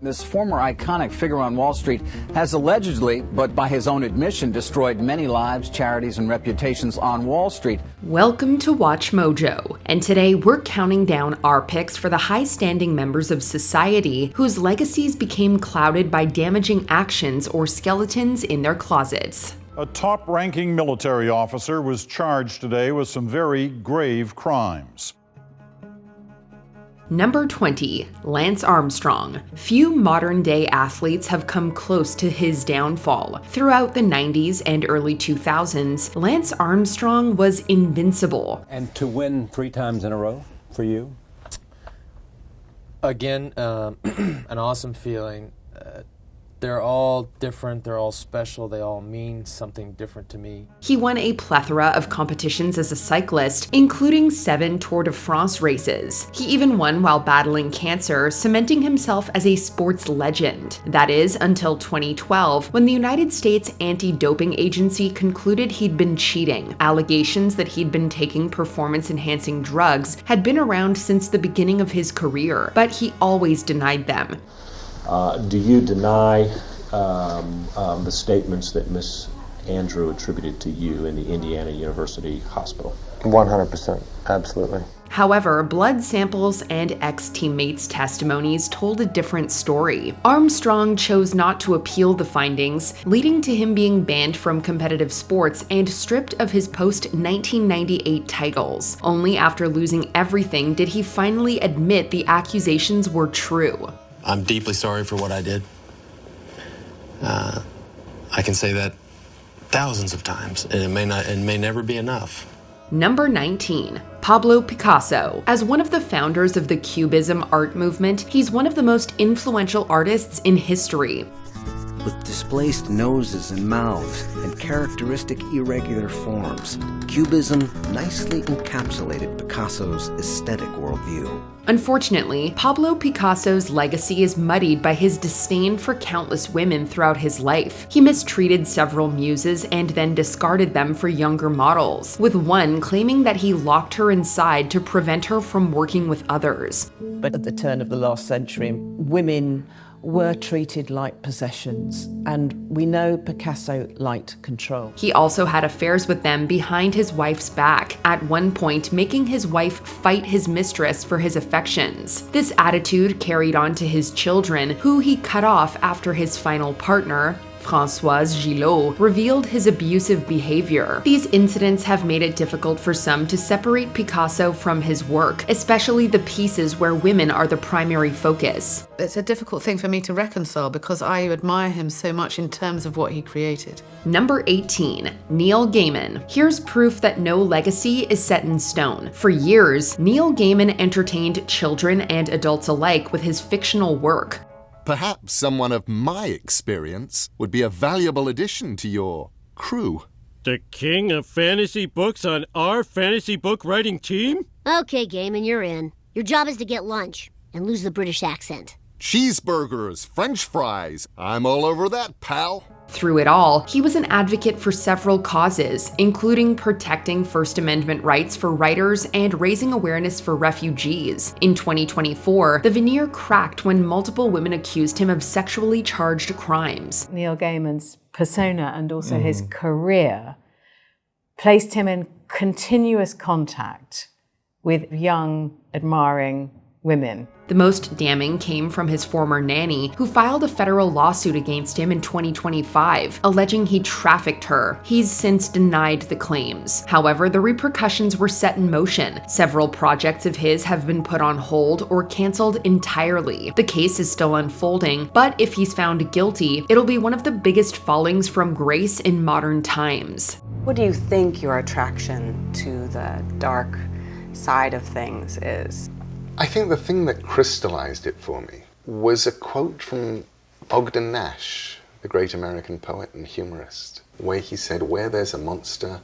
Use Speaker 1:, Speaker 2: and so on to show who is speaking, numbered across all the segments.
Speaker 1: This former iconic figure on Wall Street has allegedly, but by his own admission, destroyed many lives, charities, and reputations on Wall Street.
Speaker 2: Welcome to Watch Mojo, and today we're counting down our picks for the high-standing members of society whose legacies became clouded by damaging actions or skeletons in their closets.
Speaker 3: A top-ranking military officer was charged today with some very grave crimes.
Speaker 2: Number 20, Lance Armstrong. Few modern-day athletes have come close to his downfall. Throughout the 90s and early 2000s, Lance Armstrong was invincible.
Speaker 4: And to win 3 times in a row for you?
Speaker 5: Again, an awesome feeling. They're all different, they're all special, they all mean something different to me.
Speaker 2: He won a plethora of competitions as a cyclist, including 7 Tour de France races. He even won while battling cancer, cementing himself as a sports legend. That is, until 2012, when the United States Anti-Doping Agency concluded he'd been cheating. Allegations that he'd been taking performance-enhancing drugs had been around since the beginning of his career, but he always denied them.
Speaker 6: Do you deny the statements that Miss Andrew attributed to you in the Indiana University Hospital?
Speaker 7: 100%, absolutely.
Speaker 2: However, blood samples and ex-teammates' testimonies told a different story. Armstrong chose not to appeal the findings, leading to him being banned from competitive sports and stripped of his post-1998 titles. Only after losing everything did he finally admit the accusations were true.
Speaker 8: I'm deeply sorry for what I did. I can say that thousands of times, and it may never be enough.
Speaker 2: Number 19, Pablo Picasso. As one of the founders of the Cubism art movement, he's one of the most influential artists in history.
Speaker 9: With displaced noses and mouths and characteristic irregular forms, Cubism nicely encapsulated Picasso's aesthetic worldview.
Speaker 2: Unfortunately, Pablo Picasso's legacy is muddied by his disdain for countless women throughout his life. He mistreated several muses and then discarded them for younger models, with one claiming that he locked her inside to prevent her from working with others.
Speaker 10: But at the turn of the last century, women were treated like possessions, and we know Picasso liked control.
Speaker 2: He also had affairs with them behind his wife's back, at one point making his wife fight his mistress for his affections. This attitude carried on to his children, who he cut off after his final partner, Françoise Gillot, revealed his abusive behavior. These incidents have made it difficult for some to separate Picasso from his work, especially the pieces where women are the primary focus.
Speaker 11: It's a difficult thing for me to reconcile because I admire him so much in terms of what he created.
Speaker 2: Number 18, Neil Gaiman. Here's proof that no legacy is set in stone. For years, Neil Gaiman entertained children and adults alike with his fictional work.
Speaker 12: Perhaps someone of my experience would be a valuable addition to your crew.
Speaker 13: The king of fantasy books on our fantasy book writing team?
Speaker 14: Okay, Gaiman, you're in. Your job is to get lunch and lose the British accent.
Speaker 12: Cheeseburgers, French fries. I'm all over that, pal.
Speaker 2: Through it all, he was an advocate for several causes, including protecting First Amendment rights for writers and raising awareness for refugees. In 2024, the veneer cracked when multiple women accused him of sexually charged crimes.
Speaker 15: Neil Gaiman's persona and also his career placed him in continuous contact with young, admiring women.
Speaker 2: The most damning came from his former nanny, who filed a federal lawsuit against him in 2025, alleging he trafficked her. He's since denied the claims. However, the repercussions were set in motion. Several projects of his have been put on hold or canceled entirely. The case is still unfolding, but if he's found guilty, it'll be one of the biggest fallings from grace in modern times.
Speaker 16: What do you think your attraction to the dark side of things is?
Speaker 17: I think the thing that crystallized it for me was a quote from Ogden Nash, the great American poet and humorist, where he said, "Where there's a monster,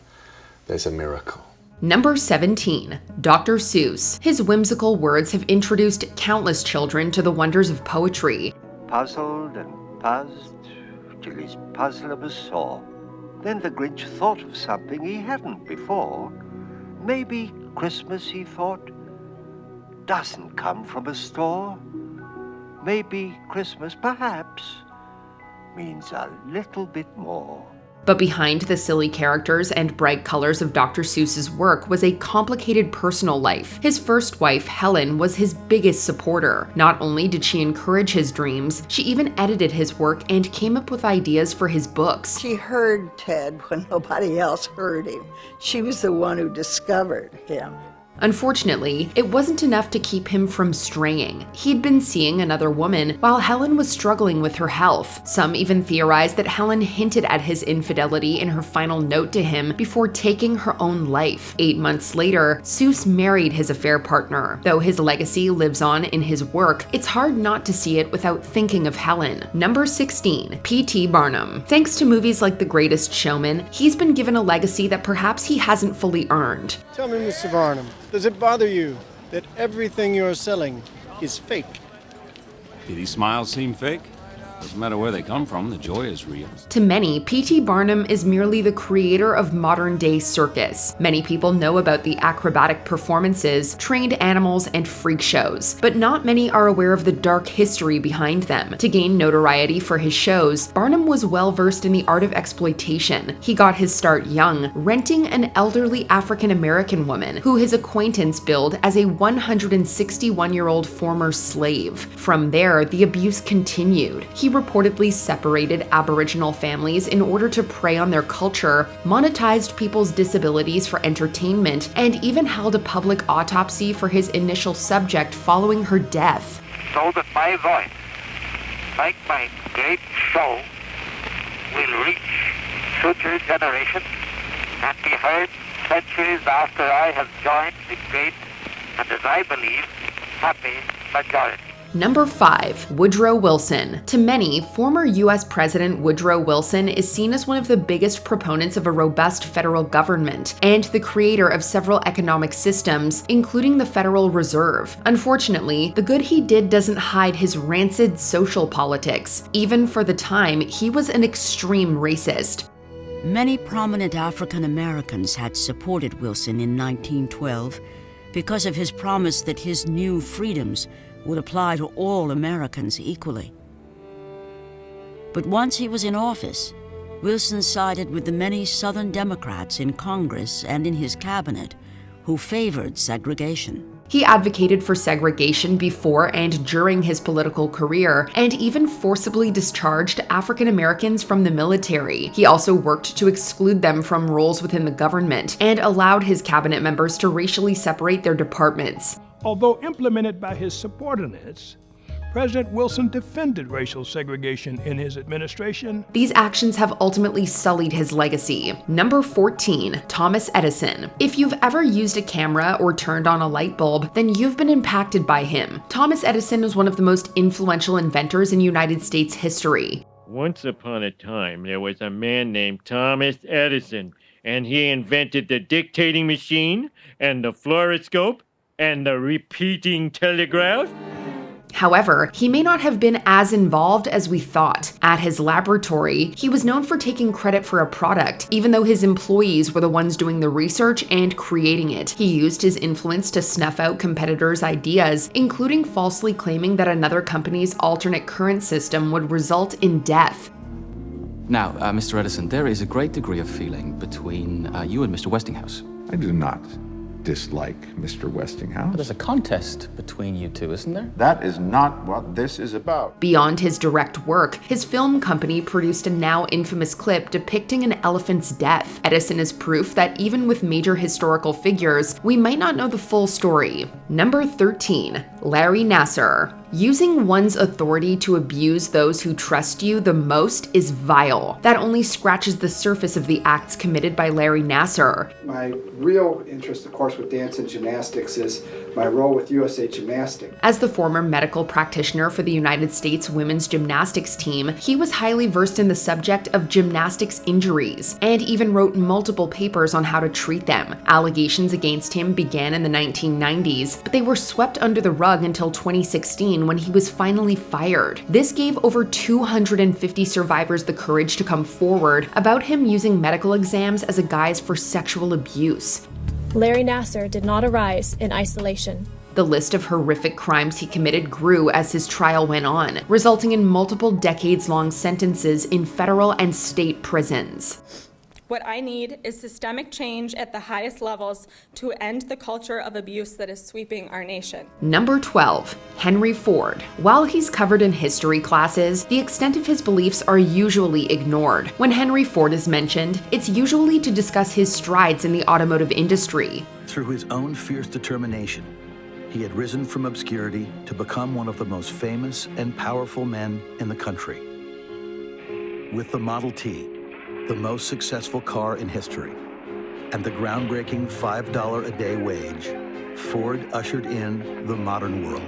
Speaker 17: there's a miracle."
Speaker 2: Number 17, Dr. Seuss. His whimsical words have introduced countless children to the wonders of poetry.
Speaker 18: Puzzled and puzzed till his puzzler was sore. Then the Grinch thought of something he hadn't before. Maybe Christmas, he thought, doesn't come from a store. maybe Christmas, perhaps, means a little bit more.
Speaker 2: But behind the silly characters and bright colors of Dr. Seuss's work was a complicated personal life. His first wife, Helen, was his biggest supporter. Not only did she encourage his dreams, she even edited his work and came up with ideas for his books.
Speaker 19: She heard Ted when nobody else heard him. She was the one who discovered him.
Speaker 2: Unfortunately, it wasn't enough to keep him from straying. He'd been seeing another woman while Helen was struggling with her health. Some even theorized that Helen hinted at his infidelity in her final note to him before taking her own life. 8 months later, Seuss married his affair partner. Though his legacy lives on in his work, it's hard not to see it without thinking of Helen. Number 16, P.T. Barnum. Thanks to movies like The Greatest Showman, he's been given a legacy that perhaps he hasn't fully earned.
Speaker 20: Tell me, Mr. Barnum, does it bother you that everything you're selling is fake?
Speaker 21: Do these smiles seem fake? Doesn't matter where they come from, the joy is real.
Speaker 2: To many, P.T. Barnum is merely the creator of modern-day circus. Many people know about the acrobatic performances, trained animals, and freak shows, but not many are aware of the dark history behind them. To gain notoriety for his shows, Barnum was well-versed in the art of exploitation. He got his start young, renting an elderly African-American woman who his acquaintance billed as a 161-year-old former slave. From there, the abuse continued. He reportedly separated Aboriginal families in order to prey on their culture, monetized people's disabilities for entertainment, and even held a public autopsy for his initial subject following her death.
Speaker 22: So that my voice, like my great show, will reach future generations and be heard centuries after I have joined the great and, as I believe, happy majority.
Speaker 2: Number 5, Woodrow Wilson. To many, former US President Woodrow Wilson is seen as one of the biggest proponents of a robust federal government and the creator of several economic systems, including the Federal Reserve. Unfortunately, the good he did doesn't hide his rancid social politics. Even for the time, he was an extreme racist.
Speaker 23: Many prominent African Americans had supported Wilson in 1912 because of his promise that his new freedoms would apply to all Americans equally. But once he was in office, Wilson sided with the many Southern Democrats in Congress and in his cabinet who favored segregation.
Speaker 2: He advocated for segregation before and during his political career, and even forcibly discharged African Americans from the military. He also worked to exclude them from roles within the government, and allowed his cabinet members to racially separate their departments.
Speaker 24: Although implemented by his subordinates, President Wilson defended racial segregation in his administration.
Speaker 2: These actions have ultimately sullied his legacy. Number 14, Thomas Edison. If you've ever used a camera or turned on a light bulb, then you've been impacted by him. Thomas Edison was one of the most influential inventors in United States history.
Speaker 13: Once upon a time, there was a man named Thomas Edison, and he invented the dictating machine and the fluoroscope and the repeating telegraph.
Speaker 2: However, he may not have been as involved as we thought. At his laboratory, he was known for taking credit for a product, even though his employees were the ones doing the research and creating it. He used his influence to snuff out competitors' ideas, including falsely claiming that another company's alternate current system would result in death.
Speaker 25: Now, Mr. Edison, there is a great degree of feeling between you and Mr. Westinghouse.
Speaker 26: I do not dislike Mr. Westinghouse.
Speaker 25: But there's a contest between you two, isn't there?
Speaker 26: That is not what this is about.
Speaker 2: Beyond his direct work, his film company produced a now infamous clip depicting an elephant's death. Edison is proof that even with major historical figures, we might not know the full story. Number 13, Larry Nassar. Using one's authority to abuse those who trust you the most is vile. That only scratches the surface of the acts committed by Larry Nassar.
Speaker 27: My real interest, of course, with dance and gymnastics is my role with USA Gymnastics.
Speaker 2: As the former medical practitioner for the United States women's gymnastics team, he was highly versed in the subject of gymnastics injuries, and even wrote multiple papers on how to treat them. Allegations against him began in the 1990s, but they were swept under the rug until 2016 when he was finally fired. This gave over 250 survivors the courage to come forward about him using medical exams as a guise for sexual abuse.
Speaker 28: Larry Nassar did not arise in isolation.
Speaker 2: The list of horrific crimes he committed grew as his trial went on, resulting in multiple decades-long sentences in federal and state prisons.
Speaker 1: What I need is systemic change at the highest levels to end the culture of abuse that is sweeping our nation.
Speaker 2: Number 12, Henry Ford. While he's covered in history classes, the extent of his beliefs are usually ignored. When Henry Ford is mentioned, it's usually to discuss his strides in the automotive industry.
Speaker 3: Through his own fierce determination, he had risen from obscurity to become one of the most famous and powerful men in the country. With the Model T, the most successful car in history, and the groundbreaking $5 a day wage, Ford ushered in the modern world.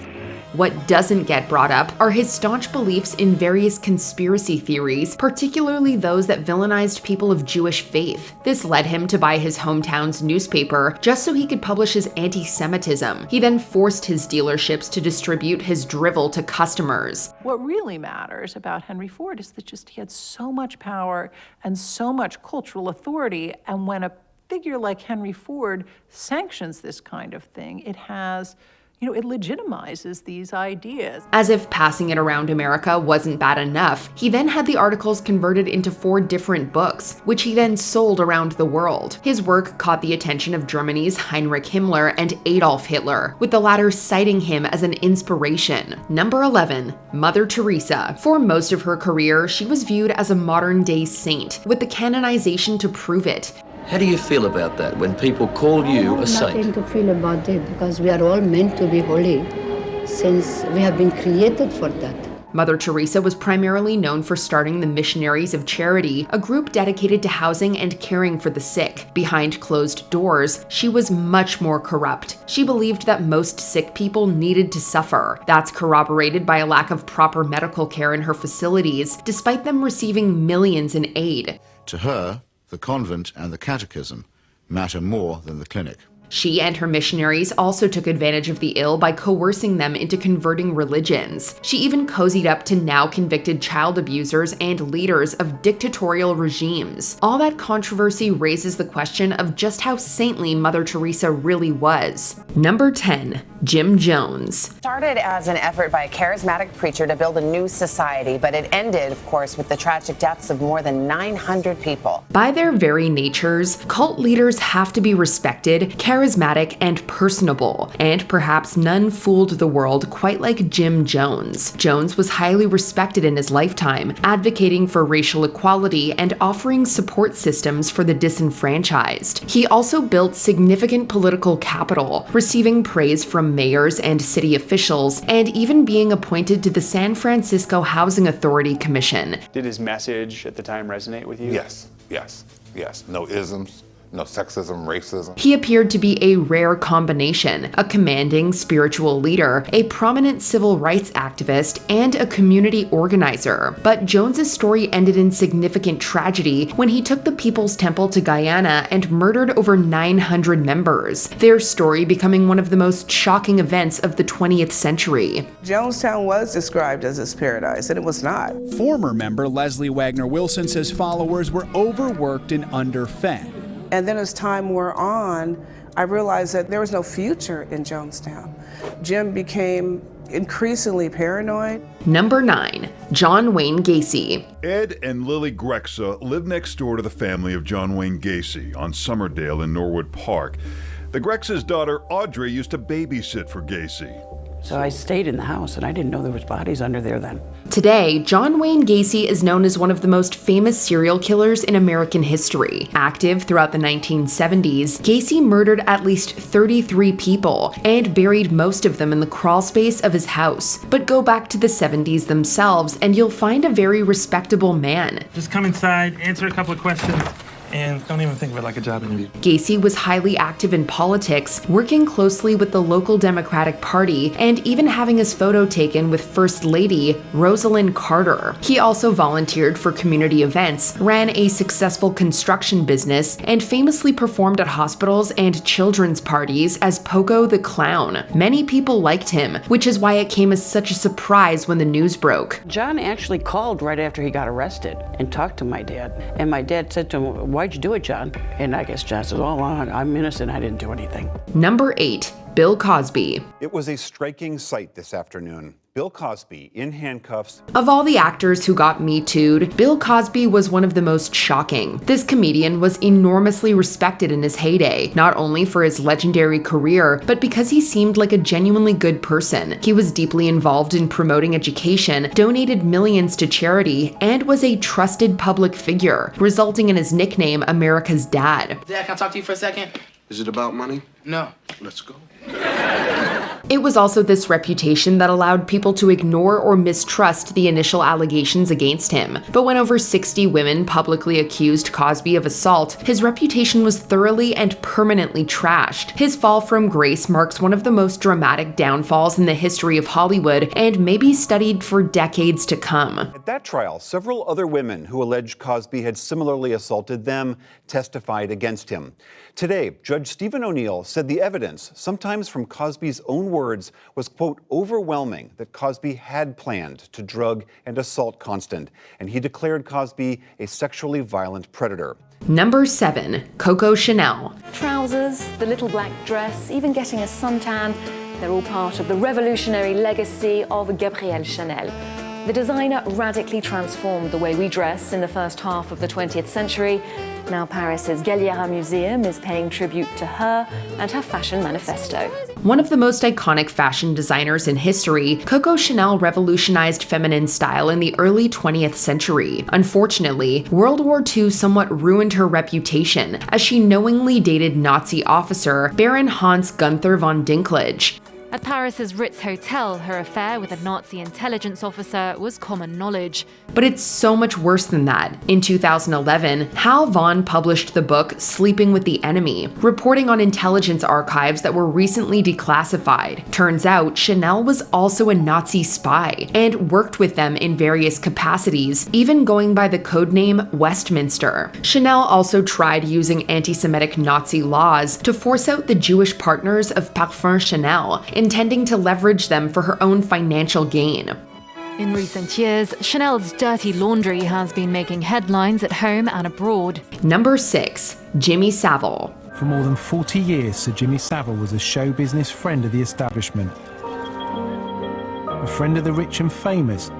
Speaker 2: What doesn't get brought up are his staunch beliefs in various conspiracy theories, particularly those that villainized people of Jewish faith. This led him to buy his hometown's newspaper just so he could publish his anti-Semitism. He then forced his dealerships to distribute his drivel to customers.
Speaker 4: What really matters about Henry Ford is that just he had so much power and so much cultural authority, and when a figure like Henry Ford sanctions this kind of thing, it has it legitimizes these ideas.
Speaker 2: As if passing it around America wasn't bad enough, he then had the articles converted into 4 different books, which he then sold around the world. His work caught the attention of Germany's Heinrich Himmler and Adolf Hitler, with the latter citing him as an inspiration. Number 11, Mother Teresa. For most of her career, she was viewed as a modern-day saint, with the canonization to prove it.
Speaker 5: How do you feel about that when people call you a saint?
Speaker 6: Nothing to feel about it, because we are all meant to be holy, since we have been created for that.
Speaker 2: Mother Teresa was primarily known for starting the Missionaries of Charity, a group dedicated to housing and caring for the sick. Behind closed doors, she was much more corrupt. She believed that most sick people needed to suffer. That's corroborated by a lack of proper medical care in her facilities, despite them receiving millions in aid.
Speaker 7: To her, the convent and the catechism matter more than the clinic.
Speaker 2: She and her missionaries also took advantage of the ill by coercing them into converting religions. She even cozied up to now convicted child abusers and leaders of dictatorial regimes. All that controversy raises the question of just how saintly Mother Teresa really was. Number 10, Jim Jones.
Speaker 8: Started as an effort by a charismatic preacher to build a new society, but it ended, of course, with the tragic deaths of more than 900 people.
Speaker 2: By their very natures, cult leaders have to be respected, charismatic, and personable, and perhaps none fooled the world quite like Jim Jones. Jones was highly respected in his lifetime, advocating for racial equality and offering support systems for the disenfranchised. He also built significant political capital, receiving praise from mayors and city officials, and even being appointed to the San Francisco Housing Authority Commission.
Speaker 28: Did his message at the time resonate with you?
Speaker 29: Yes. No isms. No sexism, racism.
Speaker 2: He appeared to be a rare combination, a commanding spiritual leader, a prominent civil rights activist, and a community organizer. But Jones's story ended in significant tragedy when he took the People's Temple to Guyana and murdered over 900 members, their story becoming one of the most shocking events of the 20th century.
Speaker 30: Jonestown was described as his paradise, and it was not.
Speaker 31: Former member Leslie Wagner Wilson says followers were overworked and underfed.
Speaker 30: And then as time wore on, I realized that there was no future in Jonestown. Jim became increasingly paranoid.
Speaker 2: Number 9, John Wayne Gacy.
Speaker 32: Ed and Lily Grexa lived next door to the family of John Wayne Gacy on Summerdale in Norwood Park. The Grexa's daughter Audrey used to babysit for Gacy.
Speaker 33: So I stayed in the house, and I didn't know there was bodies under there then.
Speaker 2: Today, John Wayne Gacy is known as one of the most famous serial killers in American history. Active throughout the 1970s, Gacy murdered at least 33 people and buried most of them in the crawl space of his house. But go back to the 70s themselves and you'll find a very respectable man.
Speaker 34: Just come inside, answer a couple of questions, and don't even think of it like a job interview.
Speaker 2: Gacy was highly active in politics, working closely with the local Democratic Party, and even having his photo taken with First Lady Rosalind Carter. He also volunteered for community events, ran a successful construction business, and famously performed at hospitals and children's parties as Pogo the Clown. Many people liked him, which is why it came as such a surprise when the news broke.
Speaker 33: John actually called right after he got arrested and talked to my dad. And my dad said to him, "Why'd you do it, John?" And I guess John said, "Oh, well, I'm innocent. I didn't do anything."
Speaker 2: Number 8, Bill Cosby.
Speaker 9: It was a striking sight this afternoon. Bill Cosby in handcuffs.
Speaker 2: Of all the actors who got Me Too'd, Bill Cosby was one of the most shocking. This comedian was enormously respected in his heyday, not only for his legendary career, but because he seemed like a genuinely good person. He was deeply involved in promoting education, donated millions to charity, and was a trusted public figure, resulting in his nickname America's Dad.
Speaker 10: Dad, can I talk to you for a second?
Speaker 11: Is it about money?
Speaker 10: No.
Speaker 11: Let's go.
Speaker 2: It was also this reputation that allowed people to ignore or mistrust the initial allegations against him. But when over 60 women publicly accused Cosby of assault, his reputation was thoroughly and permanently trashed. His fall from grace marks one of the most dramatic downfalls in the history of Hollywood and may be studied for decades to come.
Speaker 9: At that trial, several other women who alleged Cosby had similarly assaulted them testified against him. Today, Judge Stephen O'Neill said the evidence, sometimes from Cosby's own words, was, quote, overwhelming that Cosby had planned to drug and assault Constant, and he declared Cosby a sexually violent predator.
Speaker 2: Number 7. Koko Chanel.
Speaker 12: Trousers, the little black dress, even getting a suntan, they're all part of the revolutionary legacy of Gabrielle Chanel. The designer radically transformed the way we dress in the first half of the 20th century. Now Paris's Galliera Museum is paying tribute to her and her fashion manifesto.
Speaker 2: One of the most iconic fashion designers in history, Koko Chanel revolutionized feminine style in the early 20th century. Unfortunately, World War II somewhat ruined her reputation, as she knowingly dated Nazi officer Baron Hans Gunther von Dinklage.
Speaker 14: At Paris's Ritz Hotel, her affair with a Nazi intelligence officer was common knowledge.
Speaker 2: But it's so much worse than that. In 2011, Hal Vaughn published the book Sleeping with the Enemy, reporting on intelligence archives that were recently declassified. Turns out, Chanel was also a Nazi spy and worked with them in various capacities, even going by the codename Westminster. Chanel also tried using anti-Semitic Nazi laws to force out the Jewish partners of Parfum Chanel, intending to leverage them for her own financial gain.
Speaker 14: In recent years, Chanel's dirty laundry has been making headlines at home and abroad.
Speaker 2: Number 6. Jimmy Savile.
Speaker 15: For more than 40 years, Sir Jimmy Savile was a show business friend of the establishment. A friend of the rich and famous,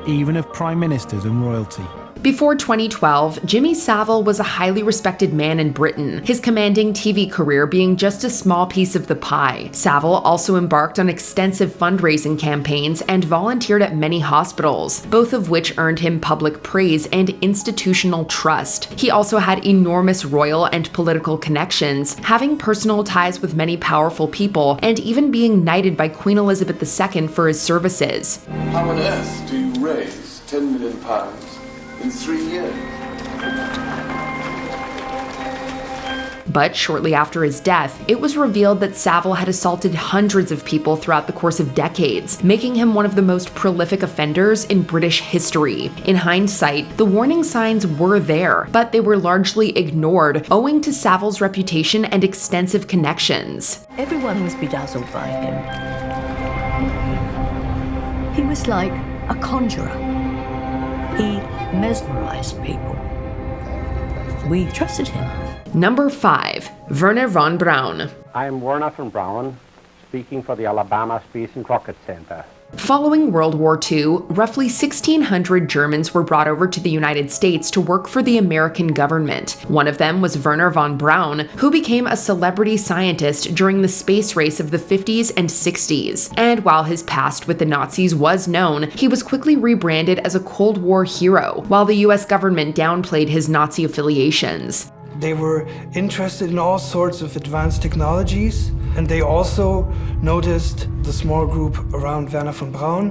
Speaker 15: even of prime ministers and royalty.
Speaker 2: Before 2012, Jimmy Savile was a highly respected man in Britain, his commanding TV career being just a small piece of the pie. Savile also embarked on extensive fundraising campaigns and volunteered at many hospitals, both of which earned him public praise and institutional trust. He also had enormous royal and political connections, having personal ties with many powerful people, and even being knighted by Queen Elizabeth II for his services.
Speaker 16: How on earth do you raise £10 million in 3 years?
Speaker 2: But shortly after his death, it was revealed that Savile had assaulted hundreds of people throughout the course of decades, making him one of the most prolific offenders in British history. In hindsight, the warning signs were there, but they were largely ignored, owing to Savile's reputation and extensive connections.
Speaker 6: Everyone was bedazzled by him. He was like a conjurer. He mesmerized people. We trusted him.
Speaker 2: Number 5. Werner von Braun.
Speaker 17: I am Werner von Braun, speaking for the Alabama Space and Rocket Center.
Speaker 2: Following World War II, roughly 1,600 Germans were brought over to the United States to work for the American government. One of them was Werner von Braun, who became a celebrity scientist during the space race of the 50s and 60s. And while his past with the Nazis was known, he was quickly rebranded as a Cold War hero, while the US government downplayed his Nazi affiliations.
Speaker 18: They were interested in all sorts of advanced technologies, and they also noticed the small group around Werner von Braun,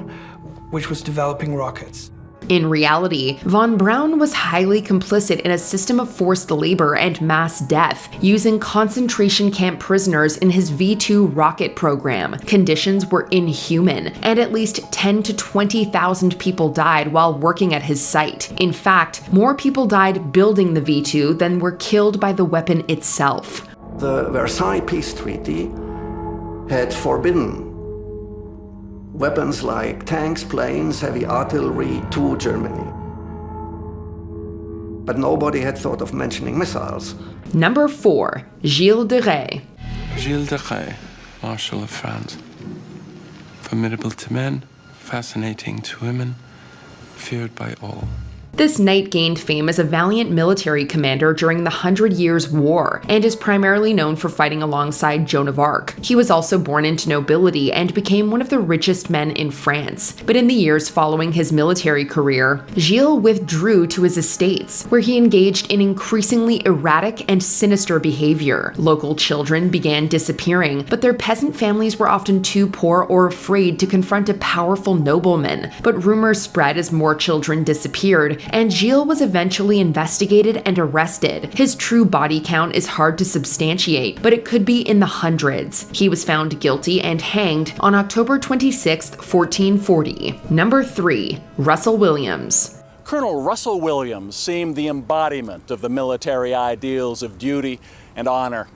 Speaker 18: which was developing rockets.
Speaker 2: In reality, von Braun was highly complicit in a system of forced labor and mass death, using concentration camp prisoners in his V-2 rocket program. Conditions were inhuman, and at least 10,000 to 20,000 people died while working at his site. In fact, more people died building the V-2 than were killed by the weapon itself.
Speaker 19: The Versailles Peace Treaty had forbidden weapons like tanks, planes, heavy artillery to Germany. But nobody had thought of mentioning missiles.
Speaker 2: Number 4. Gil Deil.
Speaker 16: Gil Deil
Speaker 1: Marshal of France. Formidable to men, fascinating to women, feared by all.
Speaker 2: This knight gained fame as a valiant military commander during the 100 Years' War and is primarily known for fighting alongside Joan of Arc. He was also born into nobility and became one of the richest men in France. But in the years following his military career, Gilles withdrew to his estates, where he engaged in increasingly erratic and sinister behavior. Local children began disappearing, but their peasant families were often too poor or afraid to confront a powerful nobleman. But rumors spread as more children disappeared, and Gilles was eventually investigated and arrested. His true body count is hard to substantiate, but it could be in the hundreds. He was found guilty and hanged on October 26, 1440. Number 3. Russell Williams.
Speaker 3: Colonel Russell Williams seemed the embodiment of the military ideals of duty and honor.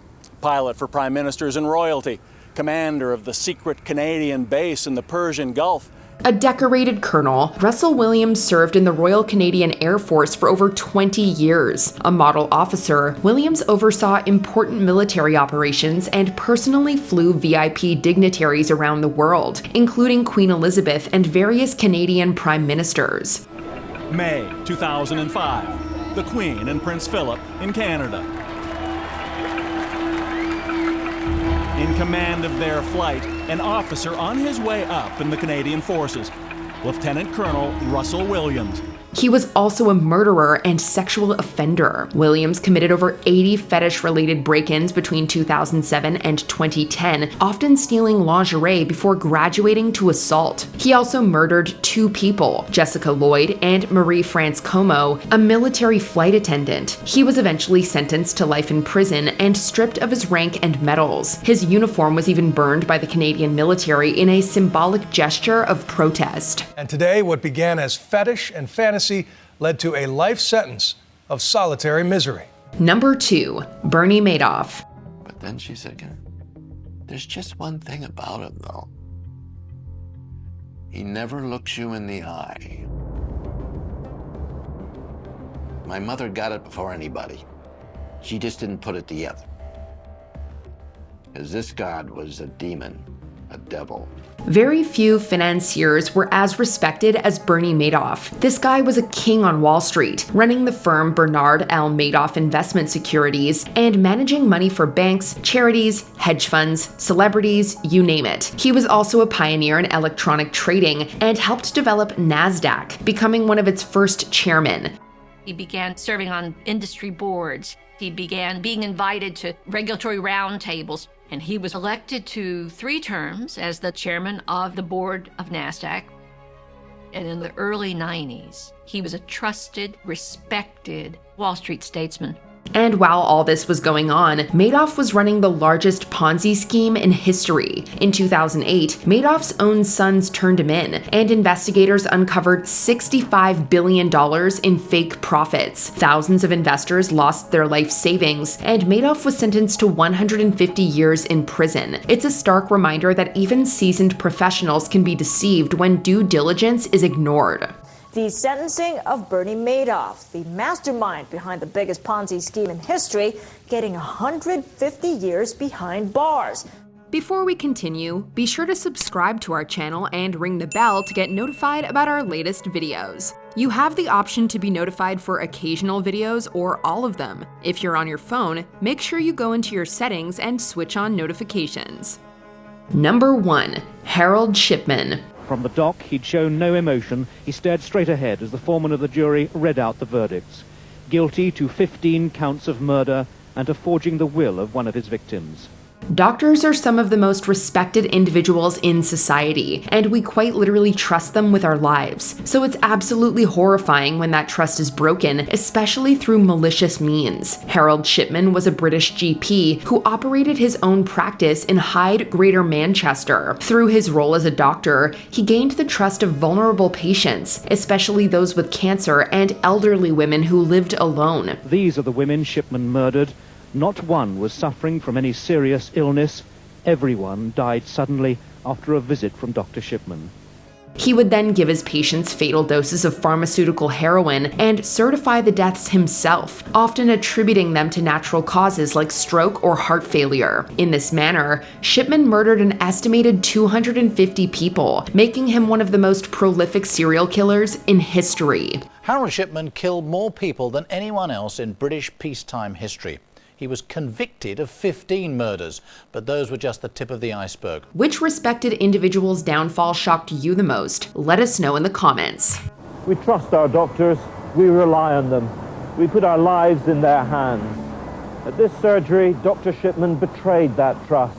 Speaker 3: Pilot for prime ministers and royalty, commander of the secret Canadian base in the Persian Gulf.
Speaker 2: A decorated colonel, Russell Williams served in the Royal Canadian Air Force for over 20 years. A model officer, Williams oversaw important military operations and personally flew VIP dignitaries around the world, including Queen Elizabeth and various Canadian prime ministers.
Speaker 3: May 2005, the Queen and Prince Philip in Canada. In command of their flight, an officer on his way up in the Canadian Forces, Lieutenant Colonel Russell Williams.
Speaker 2: He was also a murderer and sexual offender. Williams committed over 80 fetish-related break-ins between 2007 and 2010, often stealing lingerie before graduating to assault. He also murdered 2 people, Jessica Lloyd and Marie-France Como, a military flight attendant. He was eventually sentenced to life in prison and stripped of his rank and medals. His uniform was even burned by the Canadian military in a symbolic gesture of protest.
Speaker 4: And today, what began as fetish and fantasy led to a life sentence of solitary misery.
Speaker 2: Number 2. Bernie Madoff.
Speaker 10: But then she said, there's just one thing about him, though. He never looks you in the eye. My mother got it before anybody. She just didn't put it together. Because this god was a demon, a devil.
Speaker 2: Very few financiers were as respected as Bernie Madoff. This guy was a king on Wall Street, running the firm Bernard L. Madoff Investment Securities and managing money for banks, charities, hedge funds, celebrities, you name it. He was also a pioneer in electronic trading and helped develop NASDAQ, becoming one of its first chairmen.
Speaker 11: He began serving on industry boards. He began being invited to regulatory roundtables. And he was elected to 3 terms as the chairman of the board of NASDAQ. And in the early 90s, he was a trusted, respected Wall Street statesman.
Speaker 2: And while all this was going on, Madoff was running the largest Ponzi scheme in history. In 2008, Madoff's own sons turned him in, and investigators uncovered $65 billion in fake profits. Thousands of investors lost their life savings, and Madoff was sentenced to 150 years in prison. It's a stark reminder that even seasoned professionals can be deceived when due diligence is ignored.
Speaker 13: The sentencing of Bernie Madoff, the mastermind behind the biggest Ponzi scheme in history, getting 150 years behind bars.
Speaker 2: Before we continue, be sure to subscribe to our channel and ring the bell to get notified about our latest videos. You have the option to be notified for occasional videos or all of them. If you're on your phone, make sure you go into your settings and switch on notifications. Number 1. Harold Shipman.
Speaker 20: From the dock, he'd shown no emotion. He stared straight ahead as the foreman of the jury read out the verdicts. Guilty to 15 counts of murder and to forging the will of one of his victims.
Speaker 2: Doctors are some of the most respected individuals in society, and we quite literally trust them with our lives. So it's absolutely horrifying when that trust is broken, especially through malicious means. Harold Shipman was a British GP who operated his own practice in Hyde, Greater Manchester. Through his role as a doctor, he gained the trust of vulnerable patients, especially those with cancer and elderly women who lived alone.
Speaker 20: These are the women Shipman murdered. Not one was suffering from any serious illness. Everyone died suddenly after a visit from Dr. Shipman.
Speaker 2: He would then give his patients fatal doses of pharmaceutical heroin and certify the deaths himself, often attributing them to natural causes like stroke or heart failure. In this manner, Shipman murdered an estimated 250 people, making him one of the most prolific serial killers in history.
Speaker 5: Harold Shipman killed more people than anyone else in British peacetime history. He was convicted of 15 murders, but those were just the tip of the iceberg.
Speaker 2: Which respected individual's downfall shocked you the most? Let us know in the comments.
Speaker 20: We trust our doctors. We rely on them. We put our lives in their hands. At this surgery, Dr. Shipman betrayed that trust.